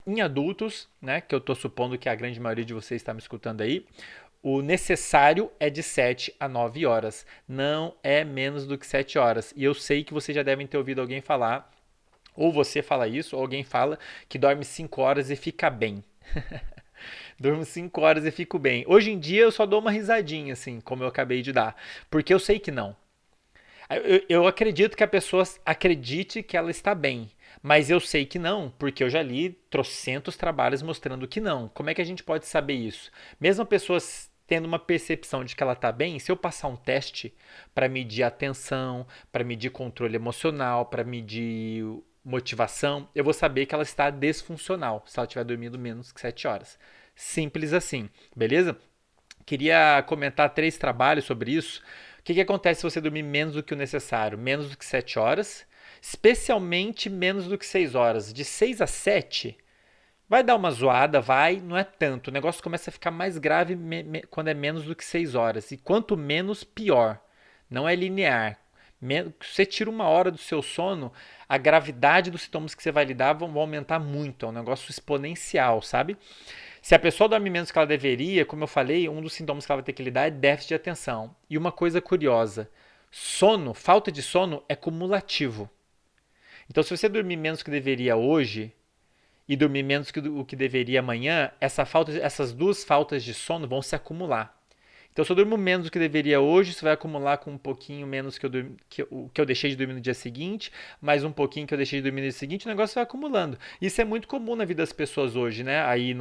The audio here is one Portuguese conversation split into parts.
em adultos, né, que eu estou supondo que a grande maioria de vocês está me escutando aí, o necessário é de 7 a 9 horas, não é menos do que 7 horas. E eu sei que vocês já devem ter ouvido alguém falar, ou você fala isso, ou alguém fala que dorme 5 horas e fica bem. Durmo 5 horas e fico bem. Hoje em dia eu só dou uma risadinha, assim, como eu acabei de dar, porque eu sei que não. Eu acredito que a pessoa acredite que ela está bem, mas eu sei que não, porque eu já li trocentos trabalhos mostrando que não. Como é que a gente pode saber isso? Mesmo a pessoa tendo uma percepção de que ela está bem, se eu passar um teste para medir atenção, para medir controle emocional, para medir motivação, eu vou saber que ela está desfuncional se ela estiver dormindo menos que 7 horas. Simples assim, beleza? Queria comentar 3 trabalhos sobre isso. O que acontece se você dormir menos do que o necessário? Menos do que 7 horas, especialmente menos do que 6 horas. De 6 a 7, vai dar uma zoada, vai, não é tanto. O negócio começa a ficar mais grave quando é menos do que 6 horas. E quanto menos, pior. Não é linear. Você tira 1 hora do seu sono, a gravidade dos sintomas que você vai lidar vão aumentar muito. É um negócio exponencial, sabe? Se a pessoa dorme menos que ela deveria, como eu falei, um dos sintomas que ela vai ter que lidar é déficit de atenção. E uma coisa curiosa: sono, falta de sono é cumulativo. Então, se você dormir menos que deveria hoje e dormir menos que o que deveria amanhã, essas 2 faltas de sono vão se acumular. Então, se eu durmo menos do que deveria hoje, isso vai acumular com um pouquinho menos que eu deixei de dormir no dia seguinte, mais um pouquinho que eu deixei de dormir no dia seguinte, o negócio vai acumulando. Isso é muito comum na vida das pessoas hoje, né? Aí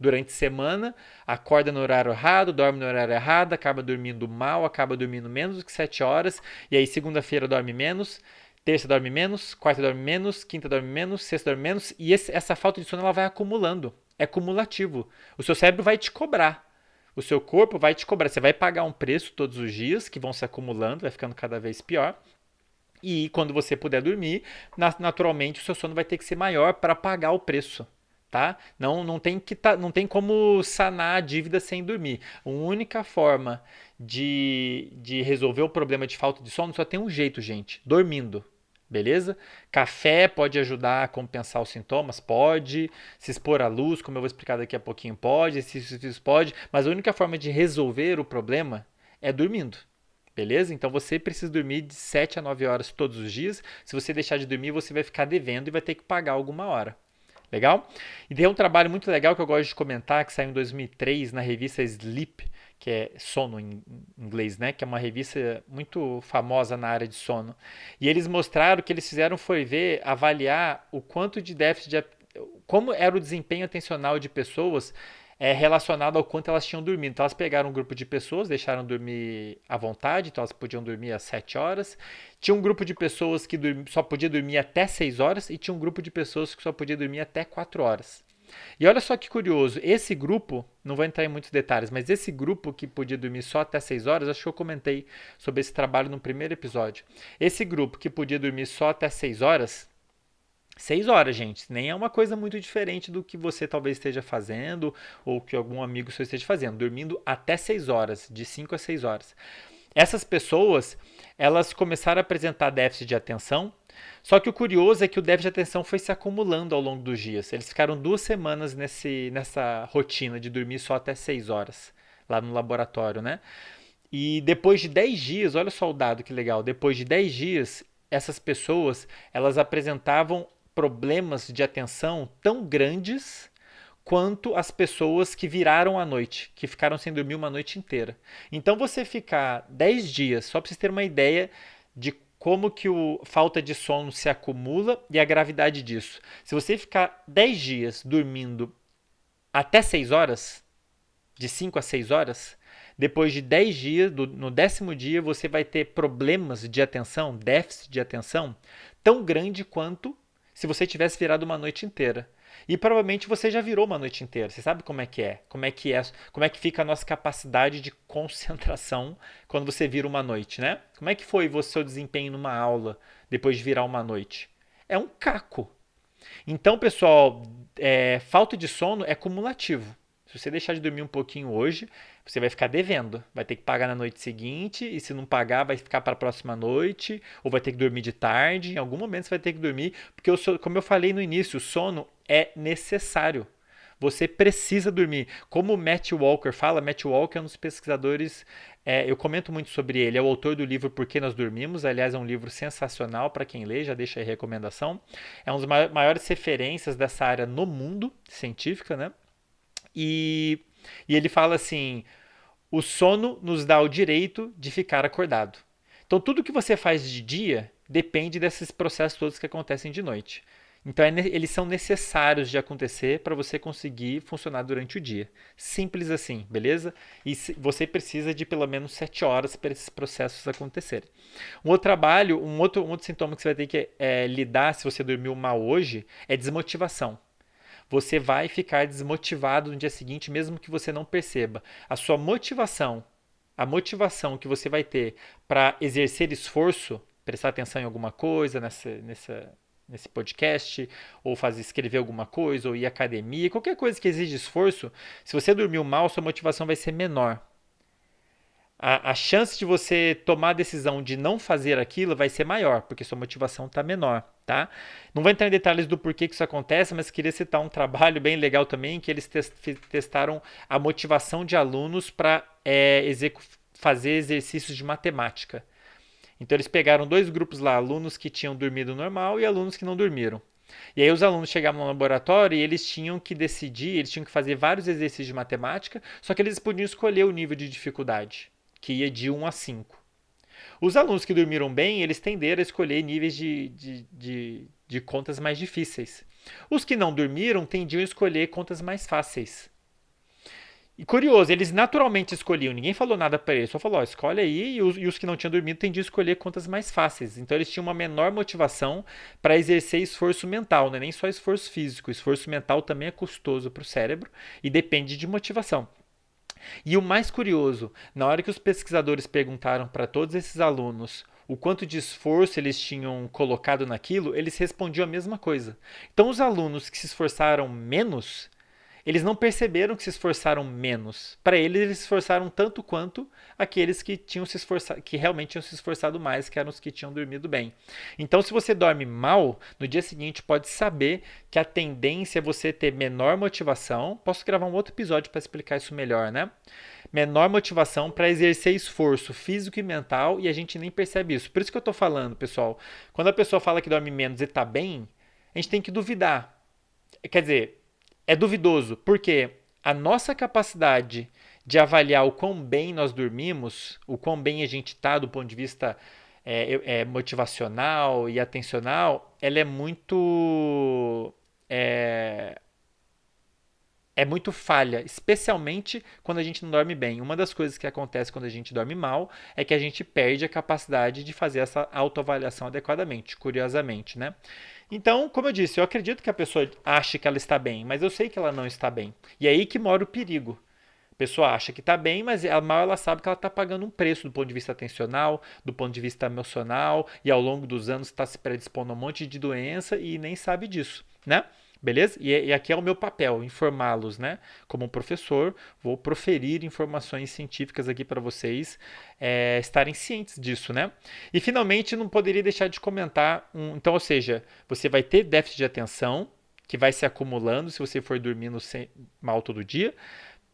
durante a semana, acorda no horário errado, dorme no horário errado, acaba dormindo mal, acaba dormindo menos do que 7 horas, e aí segunda-feira dorme menos, terça dorme menos, quarta dorme menos, quinta dorme menos, sexta dorme menos, e essa falta de sono ela vai acumulando. É cumulativo. O seu cérebro vai te cobrar. O seu corpo vai te cobrar. Você vai pagar um preço todos os dias, que vão se acumulando, vai ficando cada vez pior. E quando você puder dormir, naturalmente o seu sono vai ter que ser maior para pagar o preço. Tá? Não tem como sanar a dívida sem dormir. A única forma de resolver o problema de falta de sono só tem um jeito, gente: dormindo. Beleza? Café pode ajudar a compensar os sintomas? Pode. Se expor à luz, como eu vou explicar daqui a pouquinho, pode. Exercícios pode. Mas a única forma de resolver o problema é dormindo. Beleza? Então você precisa dormir de 7 a 9 horas todos os dias. Se você deixar de dormir, você vai ficar devendo e vai ter que pagar alguma hora. Legal? E tem um trabalho muito legal que eu gosto de comentar, que saiu em 2003 na revista Sleep, que é sono em inglês, né? Que é uma revista muito famosa na área de sono. E eles mostraram, o que eles fizeram foi avaliar o quanto de déficit de, como era o desempenho atencional de pessoas relacionado ao quanto elas tinham dormido. Então elas pegaram um grupo de pessoas, deixaram dormir à vontade, então elas podiam dormir às 7 horas. Tinha um grupo de pessoas que só podia dormir até 6 horas e tinha um grupo de pessoas que só podia dormir até 4 horas. E olha só que curioso, esse grupo, não vou entrar em muitos detalhes, mas esse grupo que podia dormir só até 6 horas, acho que eu comentei sobre esse trabalho no primeiro episódio. Esse grupo que podia dormir só até 6 horas, 6 horas, gente, nem é uma coisa muito diferente do que você talvez esteja fazendo ou que algum amigo seu esteja fazendo, dormindo até 6 horas, de 5 a 6 horas. Essas pessoas, elas começaram a apresentar déficit de atenção, só que o curioso é que o déficit de atenção foi se acumulando ao longo dos dias. Eles ficaram 2 semanas nessa rotina de dormir só até 6 horas, lá no laboratório, né? E depois de 10 dias, olha só o dado que legal, depois de 10 dias, essas pessoas, elas apresentavam problemas de atenção tão grandes quanto as pessoas que viraram a noite, que ficaram sem dormir uma noite inteira. Então você ficar 10 dias, só para vocês terem uma ideia de como que o falta de sono se acumula e a gravidade disso. Se você ficar 10 dias dormindo até 6 horas, de 5 a 6 horas, depois de 10 dias, no 10º dia, você vai ter problemas de atenção, déficit de atenção, tão grande quanto se você tivesse virado uma noite inteira. E provavelmente você já virou uma noite inteira. Você sabe como é que é? Como é que fica a nossa capacidade de concentração quando você vira uma noite, né? Como é que foi o seu desempenho numa aula depois de virar uma noite? É um caco. Então, pessoal, falta de sono é cumulativo. Se você deixar de dormir um pouquinho hoje, você vai ficar devendo. Vai ter que pagar na noite seguinte, e se não pagar, vai ficar para a próxima noite, ou vai ter que dormir de tarde. Em algum momento você vai ter que dormir, porque, como eu falei no início, o sono é necessário. Você precisa dormir. Como o Matt Walker fala, Matt Walker é um dos pesquisadores, eu comento muito sobre ele, é o autor do livro Por que Nós Dormimos, aliás é um livro sensacional para quem lê, já deixa aí a recomendação. É um dos maiores referências dessa área no mundo científica, né? E, e ele fala assim, o sono nos dá o direito de ficar acordado. Então tudo que você faz de dia depende desses processos todos que acontecem de noite. Então eles são necessários de acontecer para você conseguir funcionar durante o dia. Simples assim, beleza? E você precisa de pelo menos 7 horas para esses processos acontecerem. Um outro trabalho, um outro sintoma que você vai ter que lidar se você dormiu mal hoje é desmotivação. Você vai ficar desmotivado no dia seguinte, mesmo que você não perceba. A sua motivação, a motivação que você vai ter para exercer esforço, prestar atenção em alguma coisa nesse podcast, ou escrever alguma coisa, ou ir à academia, qualquer coisa que exige esforço, se você dormiu mal, sua motivação vai ser menor. A chance de você tomar a decisão de não fazer aquilo vai ser maior, porque sua motivação está menor, tá? Não vou entrar em detalhes do porquê que isso acontece, mas queria citar um trabalho bem legal também, que eles testaram a motivação de alunos para fazer exercícios de matemática. Então eles pegaram 2 grupos lá, alunos que tinham dormido normal e alunos que não dormiram. E aí os alunos chegavam no laboratório e eles tinham que decidir, eles tinham que fazer vários exercícios de matemática, só que eles podiam escolher o nível de dificuldade, que ia de 1 a 5. Os alunos que dormiram bem, eles tenderam a escolher níveis de contas mais difíceis. Os que não dormiram tendiam a escolher contas mais fáceis. E curioso, eles naturalmente escolhiam, ninguém falou nada para eles, só falou, ó, escolhe aí, e os que não tinham dormido tendiam a escolher contas mais fáceis. Então eles tinham uma menor motivação para exercer esforço mental, não é nem só esforço físico, esforço mental também é custoso para o cérebro e depende de motivação. E o mais curioso, na hora que os pesquisadores perguntaram para todos esses alunos o quanto de esforço eles tinham colocado naquilo, eles respondiam a mesma coisa. Então os alunos que se esforçaram menos, eles não perceberam que se esforçaram menos. Para eles se esforçaram tanto quanto aqueles que tinham se esforçado, que realmente tinham se esforçado mais, que eram os que tinham dormido bem. Então, se você dorme mal, no dia seguinte pode saber que a tendência é você ter menor motivação. Posso gravar um outro episódio para explicar isso melhor, né? Menor motivação para exercer esforço físico e mental e a gente nem percebe isso. Por isso que eu estou falando, pessoal, quando a pessoa fala que dorme menos e está bem, a gente tem que duvidar. Quer dizer, é duvidoso, porque a nossa capacidade de avaliar o quão bem nós dormimos, o quão bem a gente está do ponto de vista motivacional e atencional, ela é muito falha, especialmente quando a gente não dorme bem. Uma das coisas que acontece quando a gente dorme mal é que a gente perde a capacidade de fazer essa autoavaliação adequadamente, curiosamente, né? Então, como eu disse, eu acredito que a pessoa ache que ela está bem, mas eu sei que ela não está bem. E é aí que mora o perigo. A pessoa acha que está bem, mas mal ela sabe que ela está pagando um preço do ponto de vista atencional, do ponto de vista emocional, e ao longo dos anos está se predispondo a um monte de doença e nem sabe disso, né? Beleza? E aqui é o meu papel, informá-los, né? Como um professor, vou proferir informações científicas aqui para vocês estarem cientes disso, né? E finalmente, não poderia deixar de comentar, então, ou seja, você vai ter déficit de atenção, que vai se acumulando se você for dormindo mal todo dia,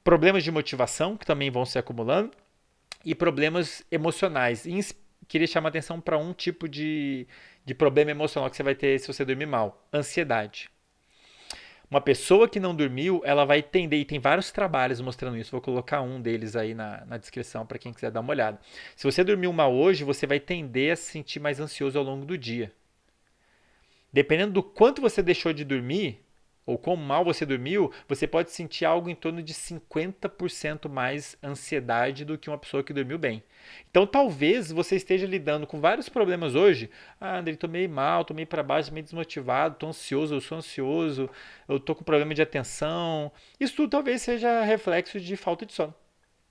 problemas de motivação, que também vão se acumulando, e problemas emocionais. Queria chamar atenção para um tipo de problema emocional que você vai ter se você dormir mal: ansiedade. Uma pessoa que não dormiu, ela vai tender, e tem vários trabalhos mostrando isso, vou colocar um deles aí na descrição para quem quiser dar uma olhada. Se você dormiu mal hoje, você vai tender a se sentir mais ansioso ao longo do dia. Dependendo do quanto você deixou de dormir, ou quão mal você dormiu, você pode sentir algo em torno de 50% mais ansiedade do que uma pessoa que dormiu bem. Então talvez você esteja lidando com vários problemas hoje. Ah, Andrei, tô meio mal, tô meio para baixo, meio desmotivado, tô ansioso, eu sou ansioso, eu tô com problema de atenção. Isso tudo talvez seja reflexo de falta de sono.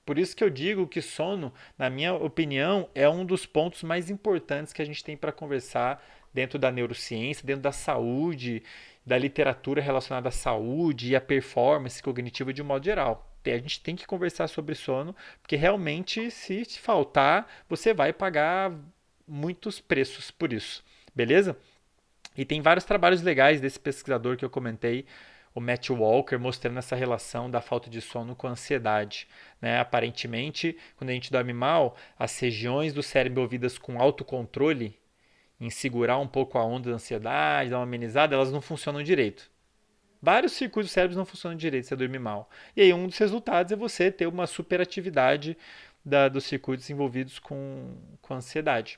Por isso que eu digo que sono, na minha opinião, é um dos pontos mais importantes que a gente tem para conversar dentro da neurociência, dentro da saúde da literatura relacionada à saúde e à performance cognitiva de um modo geral. A gente tem que conversar sobre sono, porque realmente, se te faltar, você vai pagar muitos preços por isso. Beleza? E tem vários trabalhos legais desse pesquisador que eu comentei, o Matt Walker, mostrando essa relação da falta de sono com a ansiedade. Né? Aparentemente, quando a gente dorme mal, as regiões do cérebro envolvidas com autocontrole, em segurar um pouco a onda da ansiedade, dar uma amenizada, elas não funcionam direito. Vários circuitos do cérebro não funcionam direito se você dormir mal. E aí um dos resultados é você ter uma superatividade dos circuitos envolvidos com ansiedade.